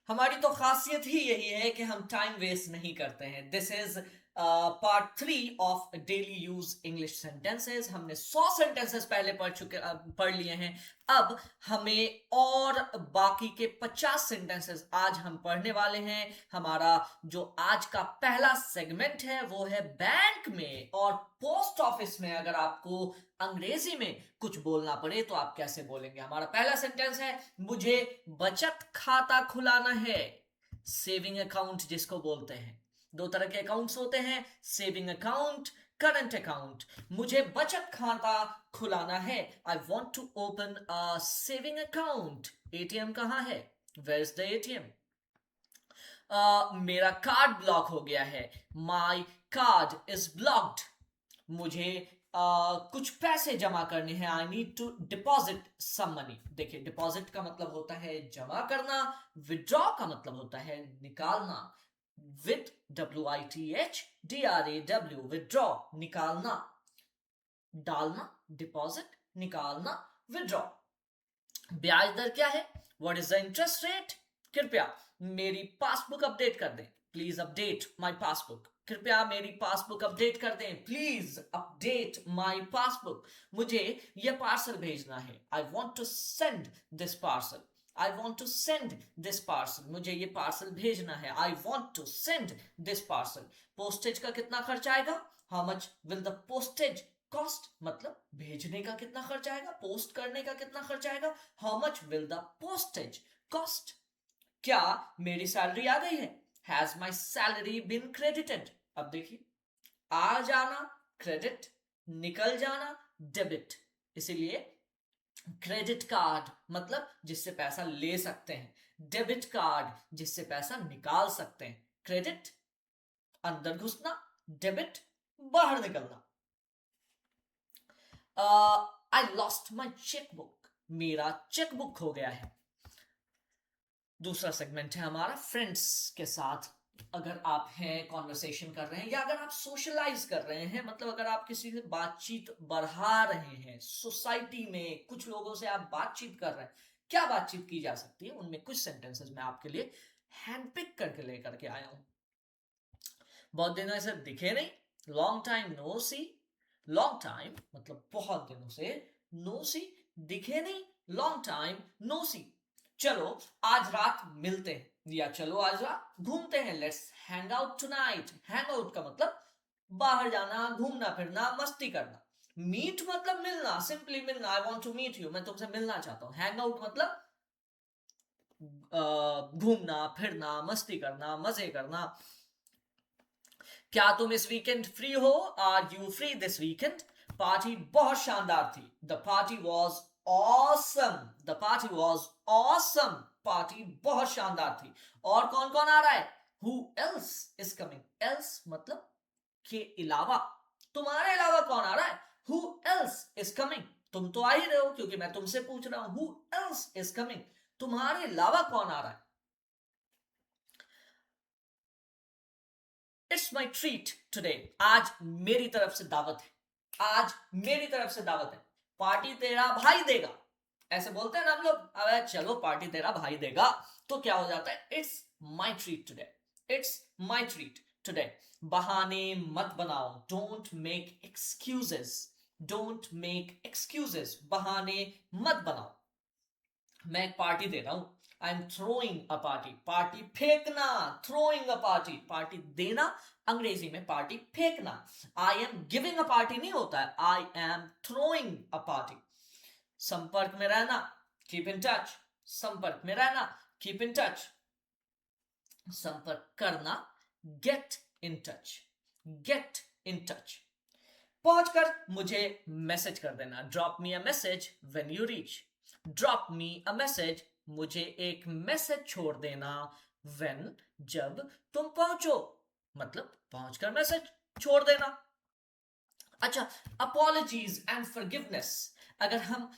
हमारी तो खासियत ही यही है कि हम टाइम वेस्ट नहीं करते हैं। This is part 3 of daily use English sentences. हमने 100 सेंटेंसेस पहले पढ़ लिए हैं। अब हमें और बाकी के 50 सेंटेंसेस आज हम पढ़ने वाले हैं। हमारा जो आज का पहला सेगमेंट है वो है बैंक में और पोस्ट ऑफिस में। अगर आपको अंग्रेजी में कुछ बोलना पड़े तो आप कैसे बोलेंगे? हमारा पहला सेंटेंस है, मुझे बचत खाता खुलाना है। सेविंग अकाउंट जिसको बोलते हैं। दो तरह के अकाउंट्स होते हैं, सेविंग अकाउंट, करंट अकाउंट। मुझे बचत खाता खुलाना है। I want to open a saving account. ATM कहाँ है? Where is the ATM? मेरा कार्ड ब्लॉक हो गया है। My card is blocked. मुझे कुछ पैसे जमा करने हैं। I need to deposit some money. देखिए, डिपॉजिट का मतलब होता है जमा करना, विड्रॉ का मतलब होता है निकालना। विद WITH DRAW, विड्रॉ निकालना, डालना, डिपॉजिट, निकालना, विड्रॉ। ब्याज दर क्या है? What is the interest rate? कृपया मेरी पासबुक अपडेट कर दें। Please update my passbook. कृपया मेरी पासबुक अपडेट कर दें। Please update my passbook. मुझे यह पार्सल भेजना है। I want to send this parcel. I want to send this parcel. मुझे ये पार्सल भेजना है। I want to send this parcel. Postage का कितना खर्च आएगा? How much will the postage cost? मतलब भेजने का कितना खर्च आएगा, पोस्ट करने का कितना खर्च आएगा। How much will the postage cost? क्या मेरी सैलरी आ गई है? Has my salary been credited? अब देखिए, आ जाना क्रेडिट, निकल जाना डेबिट। इसीलिए क्रेडिट कार्ड मतलब जिससे पैसा ले सकते हैं, डेबिट कार्ड जिससे पैसा निकाल सकते हैं। क्रेडिट अंदर घुसना, डेबिट बाहर निकलना। I lost my chequebook. मेरा चेकबुक खो गया है। दूसरा सेगमेंट है हमारा फ्रेंड्स के साथ। अगर आप हैं, कॉन्वर्सेशन कर रहे हैं, या अगर आप सोशलाइज कर रहे हैं, मतलब अगर आप किसी से बातचीत बढ़ा रहे हैं, सोसाइटी में कुछ लोगों से आप बातचीत कर रहे हैं, क्या बातचीत की जा सकती है, उनमें कुछ सेंटेंसेस मैं आपके लिए हैंडपिक करके लेकर के आया हूं। बहुत दिनों से दिखे नहीं, लॉन्ग टाइम नो सी। लॉन्ग टाइम मतलब बहुत दिनों से, नो सी दिखे नहीं, लॉन्ग टाइम नो सी। चलो आज रात मिलते हैं, या चलो आज रात घूमते हैं। Let's hang out tonight. Hang out का मतलब बाहर जाना, घूमना फिरना, मस्ती करना। मीट मतलब मिलना, सिंपली मिलना। I want to meet you, मैं तुमसे मिलना चाहता हूं। हैंग आउट मतलब घूमना फिरना, मस्ती करना, मजे करना। क्या तुम इस वीकेंड फ्री हो? Are you free this weekend? Party बहुत शानदार थी। The party was awesome. The party was awesome. Party बहुत शानदार थी। और कौन कौन आ रहा है? Who else is coming? Else मतलब के अलावा, तुम्हारे अलावा कौन आ रहा है? Who else is coming? तुम तो आ ही रहे हो क्योंकि मैं तुमसे पूछ रहा हूं। Who else is coming? तुम्हारे अलावा कौन आ रहा है? It's my treat today. आज मेरी तरफ से दावत है। आज मेरी तरफ से दावत है। पार्टी तेरा भाई देगा, ऐसे बोलते हैं ना हम लोग। अब चलो पार्टी तेरा भाई देगा, तो क्या हो जाता है? It's my treat today. It's my treat today. बहाने मत बनाओ। Don't make excuses. Don't make excuses. बहाने मत बनाओ। मैं एक पार्टी दे रहा हूं। I am throwing a party. Party फेंकना, थ्रोइंग अ पार्टी। पार्टी देना, अंग्रेजी में पार्टी फेंकना। I am giving a party नहीं होता है, I am throwing a party. संपर्क में रहना, कीप इन टच। संपर्क में रहना, कीप इन टच। संपर्क करना, get in touch. Get in touch. पहुंचकर मुझे मैसेज कर देना। Drop me a message when you reach. Drop me a message, मुझे एक मैसेज छोड़ देना। व्हेन जब तुम पहुंचो, मतलब पहुंचकर मैसेज छोड़ देना। अच्छा, अपॉलजीज एंड फॉरगिवनेस। अगर हम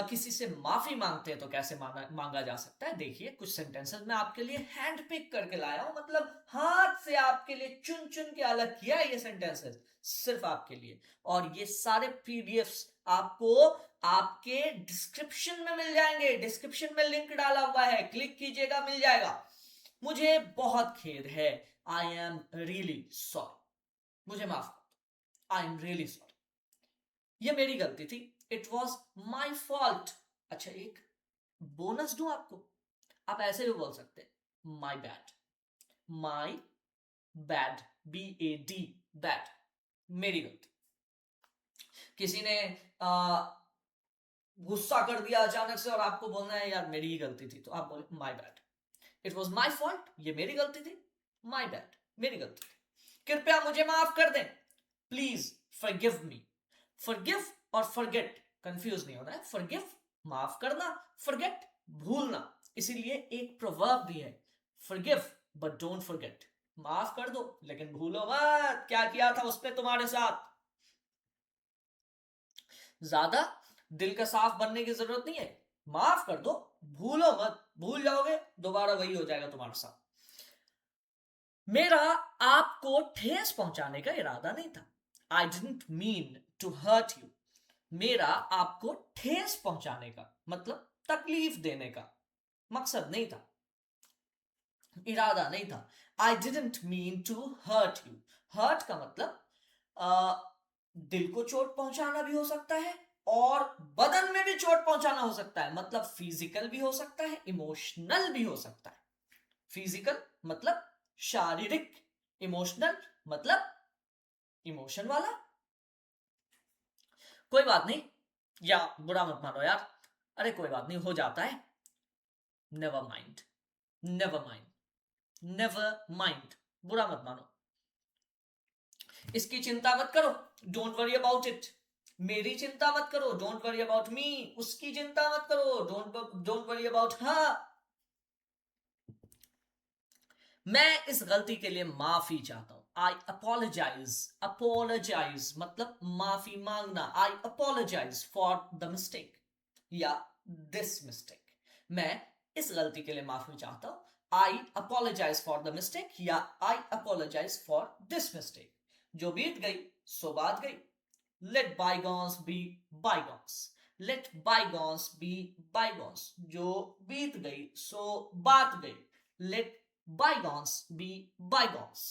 किसी से माफी मांगते हैं तो कैसे मांगा जा सकता है? देखिए, कुछ सेंटेंसेस मैं आपके लिए हैंड पिक करके लाया हूं, मतलब हाथ से आपके लिए चुन चुन के अलग किया है ये सेंटेंसेस, सिर्फ आपके लिए। और ये सारे पीडीएफ्स आपको आपके डिस्क्रिप्शन में मिल जाएंगे। डिस्क्रिप्शन में लिंक डाला हुआ है, क्लिक कीजिएगा, मिल जाएगा। मुझे बहुत खेद है, आई एम रियली सॉरी, मुझे माफ कर दो, आई एम रियली सॉरी, ये मेरी गलती थी, इट वॉज माई फॉल्ट। अच्छा, एक बोनस दूं आपको, आप ऐसे भी बोल सकते हैं my bad, my bad, BAD, bad, मेरी गलती। किसी ने गुस्सा कर दिया अचानक से और आपको बोलना है यार मेरी ही गलती थी, तो आप बोले my bad, it was my fault, ये मेरी गलती थी, माई बैड, मेरी गलती थी, कृपया मुझे माफ कर दें, प्लीज फॉरगिव मी। फॉरगिव और फॉरगेट कंफ्यूज नहीं होना है, फॉरगिव माफ करना, फॉरगेट भूलना, इसीलिए एक प्रोवर्ब भी है, फॉरगिव बट डोंट फॉरगेट, माफ कर दो लेकिन भूलो मत क्या किया था उसने तुम्हारे साथ। ज्यादा दिल का साफ बनने की जरूरत नहीं है, माफ कर दो, भूलो मत, भूल जाओगे दोबारा वही हो जाएगा तुम्हारे साथ। मेरा आपको ठेस पहुंचाने का इरादा नहीं था, I didn't mean to hurt you, मेरा आपको ठेस पहुंचाने का मतलब तकलीफ देने का मकसद नहीं था, इरादा नहीं था। I didn't mean to hurt you, hurt का मतलब दिल को चोट पहुंचाना भी हो सकता है और बदन में भी चोट पहुंचाना हो सकता है, मतलब फिजिकल भी हो सकता है, इमोशनल भी हो सकता है। फिजिकल मतलब शारीरिक, इमोशनल मतलब इमोशन वाला। कोई बात नहीं, या बुरा मत मानो यार, अरे कोई बात नहीं, हो जाता है, never mind, never mind, never mind, बुरा मत मानो, इसकी चिंता मत करो, डोंट वरी अबाउट इट, मेरी चिंता मत करो, डोंट वरी अबाउट मी, उसकी चिंता मत करो, डोंट वरी अबाउट हर। मैं इस गलती के लिए माफी चाहता हूं, आई अपोलोजाइज, अपोलोजाइज मतलब माफी मांगना, I apologise for the mistake या दिस मिस्टेक, मैं इस गलती के लिए माफी चाहता हूं, I apologise for the mistake या I apologise for this mistake, जो बीत गई सो बात गई, let bygones be bygones, let bygones be bygones, जो बीत गई सो बात गई, लेट बाईगॉन्स बी बाईगॉन्स।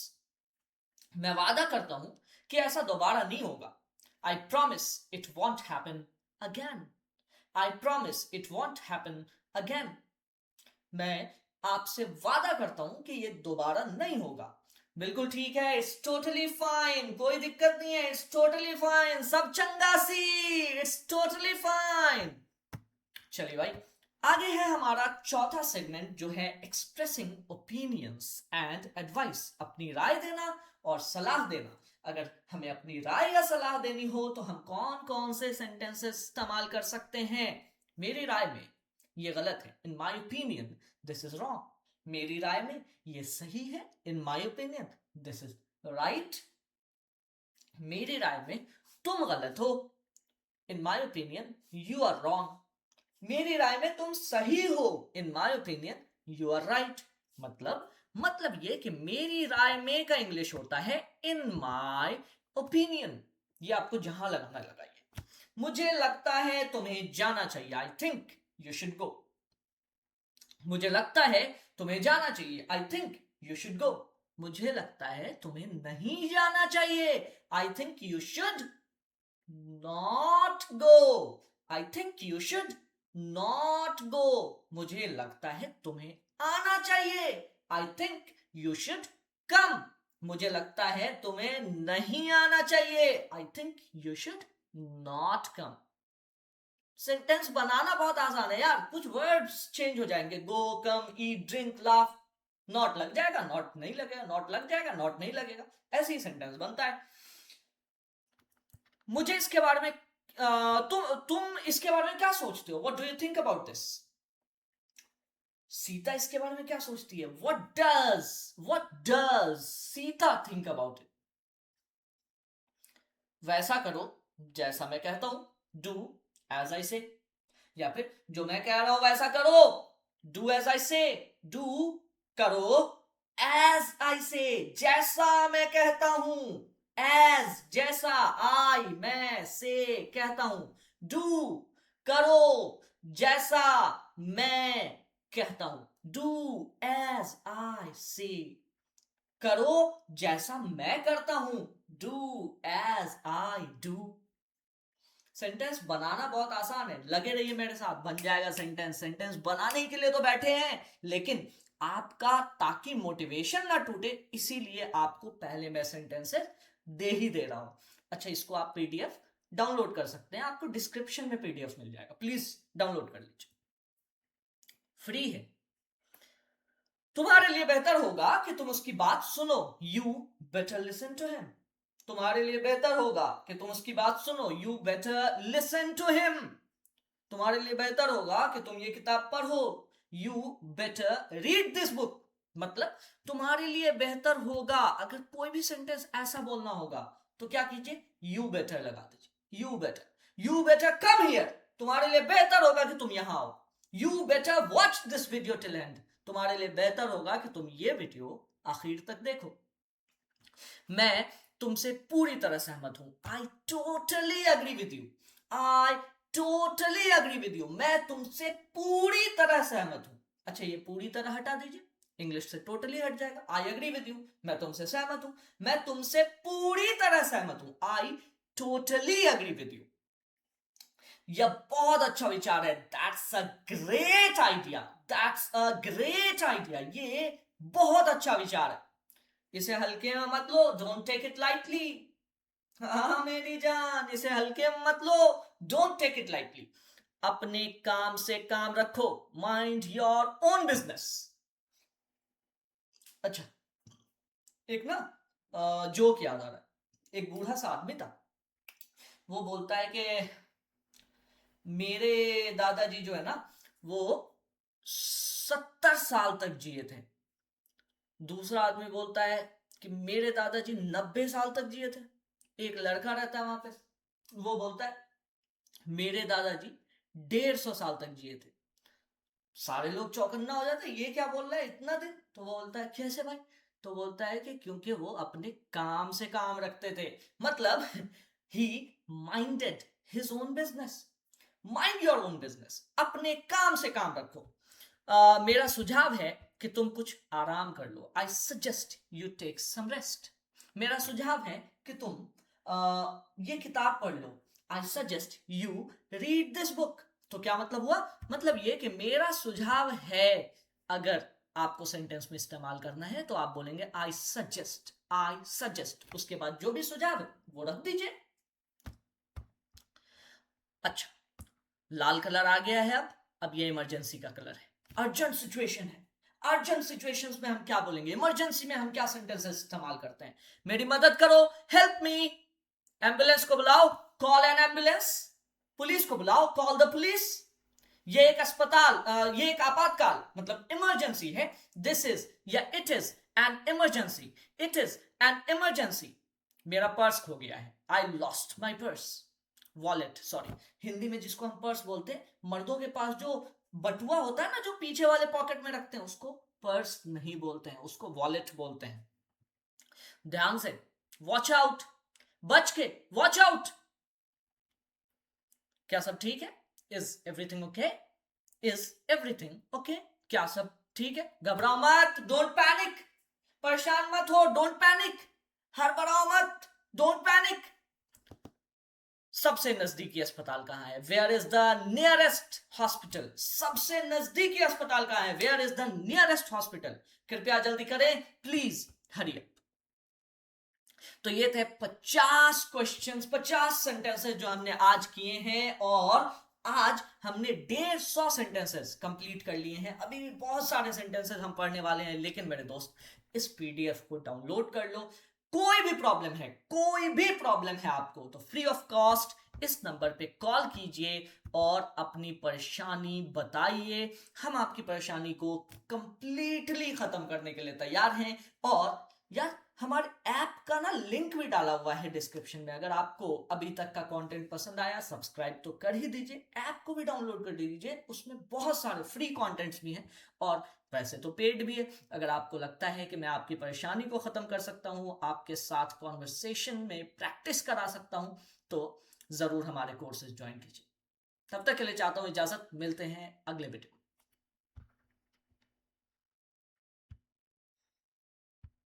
मैं वादा करता हूं कि ऐसा दोबारा नहीं होगा, I promise it won't happen again, I promise it won't happen again, मैं आपसे वादा करता हूं कि ये दोबारा नहीं होगा। बिल्कुल ठीक है, इट्स टोटली फाइन, कोई दिक्कत नहीं है, इट्स टोटली फाइन, सब चंगा सी, इट्स टोटली फाइन। चलिए भाई, आगे है हमारा चौथा सेगमेंट जो है एक्सप्रेसिंग ओपिनियंस एंड एडवाइस, अपनी राय देना और सलाह देना। अगर हमें अपनी राय या सलाह देनी हो तो हम कौन कौन से सेंटेंसेस इस्तेमाल कर सकते हैं? मेरी राय में ये गलत है, in my opinion this is wrong, मेरी राय में ये सही है, in my opinion this is right, मेरी राय में तुम गलत हो, in my opinion you are wrong, मेरी राय में तुम सही हो, in my opinion you are right. मतलब ये कि मेरी राय में का इंग्लिश होता है इन माई ओपिनियन, ये आपको जहां लगाना लगाइए। मुझे लगता है तुम्हें जाना चाहिए, I think you should go, मुझे लगता है तुम्हें जाना चाहिए, I think you should go, मुझे लगता है तुम्हें नहीं जाना चाहिए, I think you should not go, I think you should not go, मुझे लगता है तुम्हें आना चाहिए, I think you should come, मुझे लगता है तुम्हें नहीं आना चाहिए, I think you should not come. Sentence बनाना बहुत आसान है यार, कुछ वर्ड्स चेंज हो जाएंगे, गो, कम, ईट, ड्रिंक, लाफ, नॉट लग जाएगा, नॉट नहीं लगेगा, नॉट लग जाएगा, नॉट नहीं लगेगा, ऐसे ही सेंटेंस बनता है। मुझे इसके बारे में तुम इसके बारे में क्या सोचते हो? What do you think about this? Sita इसके बारे में क्या सोचती है? What does Sita think about it? वैसा करो जैसा मैं कहता हूं, डू एज आई से, या फिर जो मैं कह रहा हूं वैसा करो, डू एज आई से, डू करो एज आई से, जैसा मैं कहता हूं, एज जैसा, आई मैं से कहता हूं, डू करो जैसा मैं कहता हूं, डू एज आई से। करो जैसा मैं करता हूं, do as I do. Sentence बनाना बहुत आसान है, लगे रहिए मेरे साथ, बन जाएगा सेंटेंस। सेंटेंस बनाने के लिए तो बैठे हैं, लेकिन आपका ताकि मोटिवेशन ना टूटे इसीलिए आपको पहले मैं सेंटेंसेस दे ही दे रहा हूं। अच्छा, इसको आप पीडीएफ डाउनलोड कर सकते हैं, आपको डिस्क्रिप्शन में पीडीएफ मिल जाएगा, प्लीज डाउनलोड कर लीजिए, फ्री है। तुम्हारे लिए बेहतर होगा कि तुम उसकी बात सुनो, you better listen to him. तुम्हारे लिए बेहतर होगा कि तुम उसकी बात सुनो, you better listen to him. तुम्हारे लिए बेहतर होगा कि तुम ये किताब पढ़ो, you better read this book. मतलब तुम्हारे लिए बेहतर होगा, अगर कोई भी सेंटेंस ऐसा बोलना होगा तो क्या कीजिए, यू बेटर लगा दीजिए। You better come here. तुम्हारे लिए बेहतर होगा कि तुम यहां आओ। You better watch this video till and. तुम्हारे लिए बेहतर होगा कि तुम ये वीडियो आखिर तक देखो। मैं तुमसे पूरी तरह सहमत हूं, I totally agree with you. I totally agree with you. मैं तुमसे पूरी तरह सहमत हूं। अच्छा, ये पूरी तरह हटा दीजिए, इंग्लिश से टोटली हट जाएगा। आई एग्री विद यू, मैं तुमसे सहमत हूं, मैं तुमसे पूरी तरह सहमत हूं, I totally agree with you. यह बहुत अच्छा विचार है, that's a great idea. That's a great idea. ये बहुत अच्छा विचार है, इसे हल्के में मत लो, डोंट टेक इट लाइटली। हाँ मेरी जान, इसे हल्के में मत लो, डोंट टेक इट लाइटली। अपने काम से काम रखो, माइंड योर ओन बिजनेस। अच्छा, एक ना जोक याद आ रहा है। एक बूढ़ा सा आदमी था, वो बोलता है कि मेरे दादाजी जो है ना, वो 70 साल तक जिए थे। दूसरा आदमी बोलता है कि मेरे दादाजी 90 साल तक जिए थे। एक लड़का रहता है वहां पे, वो बोलता है मेरे दादाजी 150 साल तक जिए थे। सारे लोग चौकन्ना हो जाते हैं, ये क्या बोल रहा है इतना दिन। तो वो बोलता है कैसे भाई। तो बोलता है कि क्योंकि वो अपने काम से काम रखते थे। मतलब he minded his own business. Mind your own business, अपने काम से काम रखो। मेरा सुझाव है कि तुम कुछ आराम कर लो, I suggest you take some rest. मेरा सुझाव है कि तुम ये किताब पढ़ लो, I suggest you read this book. तो क्या मतलब हुआ, मतलब ये कि मेरा सुझाव है। अगर आपको सेंटेंस में इस्तेमाल करना है तो आप बोलेंगे आई सजेस्ट, आई सजेस्ट, उसके बाद जो भी सुझाव है वो रख दीजिए। अच्छा, लाल कलर आ गया है। अब ये इमरजेंसी का कलर है, अर्जेंट सिचुएशन है। अर्जेंट सिचुएशंस में हम क्या बोलेंगे, इमरजेंसी में हम क्या सेंटेंसेस इस्तेमाल करते हैं। मेरी मदद करो, हेल्प मी। एम्बुलेंस को बुलाओ, कॉल एन एम्बुलेंस। पुलिस को बुलाओ, कॉल द पुलिस। ये एक अस्पताल, ये एक आपातकाल, मतलब इमरजेंसी है। दिस इज या it is an emergency. It is an emergency. मेरा पर्स खो गया है, I lost my purse. Wallet, sorry, Hindi में जिसको हम पर्स बोलते हैं, मर्दों के पास जो बटुआ होता है ना, जो पीछे वाले पॉकेट में रखते हैं, उसको पर्स नहीं बोलते हैं, उसको वॉलेट बोलते हैं। ध्यान से, वॉच आउट, बच के, वॉच आउट। क्या सब ठीक है, is everything okay, is everything okay, क्या सब ठीक है, घबराओ मत, डोंट पैनिक, परेशान मत हो, डोंट पैनिक, हड़बड़ाओ मत, डोंट पैनिक। सबसे नजदीकी अस्पताल कहां है, where is the nearest hospital. सबसे नजदीकी अस्पताल कहां है, where is the nearest hospital. कृपया जल्दी करें, प्लीज हरी अप। तो ये थे 50 क्वेश्चंस, 50 सेंटेंसेस जो हमने आज किए हैं, और आज हमने 150 सेंटेंसेस कंप्लीट कर लिए हैं। अभी भी बहुत सारे सेंटेंसेस हम पढ़ने वाले हैं, लेकिन मेरे दोस्त इस पीडीएफ को डाउनलोड कर लो। कोई भी प्रॉब्लम है, कोई भी प्रॉब्लम है आपको, तो फ्री ऑफ कॉस्ट इस नंबर पे कॉल कीजिए और अपनी परेशानी बताइए। हम आपकी परेशानी को कंप्लीटली खत्म करने के लिए तैयार हैं। और यार, हमारे ऐप का ना लिंक भी डाला हुआ है डिस्क्रिप्शन में। अगर आपको अभी तक का कंटेंट पसंद आया, सब्सक्राइब तो कर ही दीजिए, ऐप को भी डाउनलोड कर दीजिए, उसमें बहुत सारे फ्री कंटेंट्स भी हैं और वैसे तो पेड भी है। अगर आपको लगता है कि मैं आपकी परेशानी को खत्म कर सकता हूं, आपके साथ कॉन्वर्सेशन में प्रैक्टिस करा सकता हूं, तो जरूर हमारे कोर्सेज ज्वाइन कीजिए। तब तक के लिए चाहता हूं इजाजत, मिलते हैं अगले वीडियो।